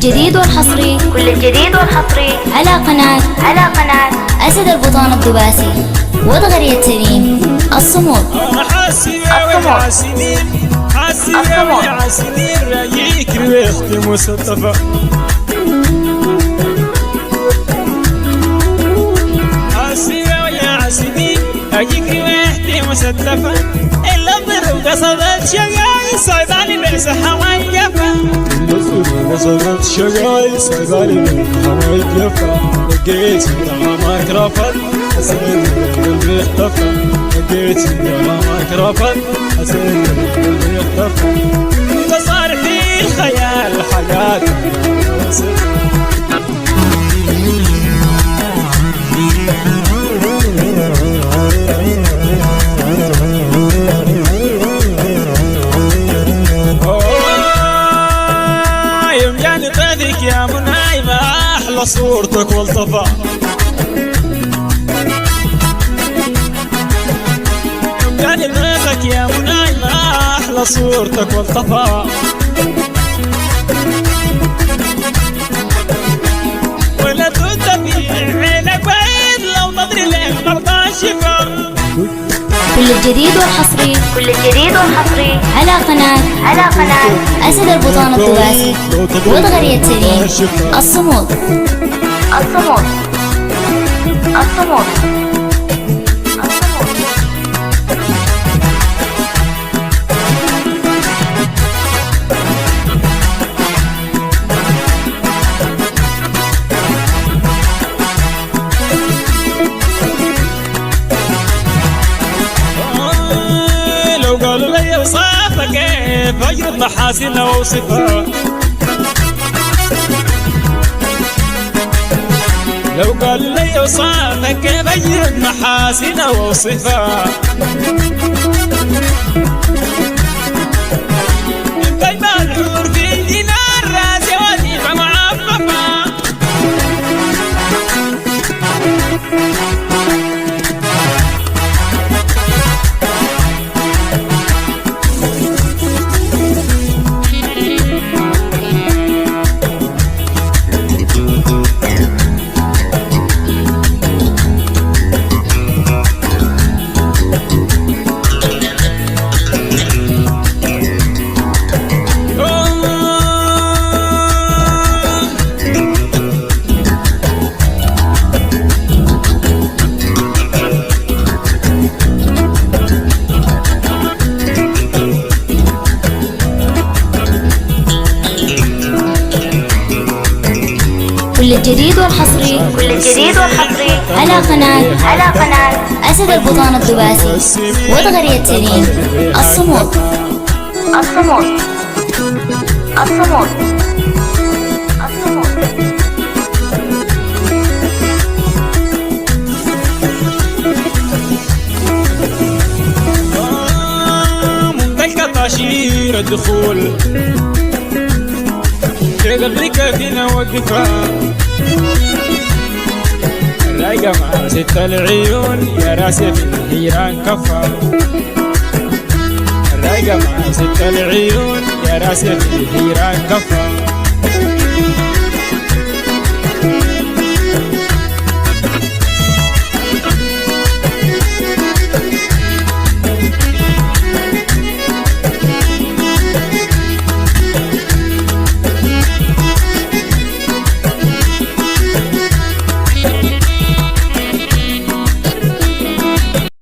الجديد والحصري على قناة أسد البطان الدباسي وضغرية سليم الصمود. حاسية يا سنين رايك ريحتي مصطفى. حاسية يا سنين رايك ريحتي مصطفى. إلا ضرب قصدت شقاي صيداني بس حواي يفا. قصدت شقاي صيداني بس حواي يفا. لقيت طعامك رفض حسين قلبي اختفى. لقيت طعامك رفض حسين قلبي اختفى. صار في الخيال حاجات يوم جاني طيفك يا منايمة أحلى صورتك والطفا. يوم جاني طيفك يا منايمة أحلى صورتك والطفا. ولا تدفي عينك بعيد لو نظري لك مرضى شفا. كل الجديد والحصري على قناة أسد البطان الدباسي وضغرية سليم الصمود. قالوا لي وصافة كيف أجرد محاسن وصفها. لو قالوا لي وصافة كيف أجرد محاسن وصفها. طيب الحور في دينار راسي وظيفة معففة. كل الجديد والحصري على قناة أسد البطان الدباسي وضغرية سليم الصمود. منطقة تأشيرة الدخول كده الركاكين والدفاع. الرايقة مع ست العيون يا راسي في الهيران كفا. الرايقة مع ست العيون يا راسي في الهيران كفا.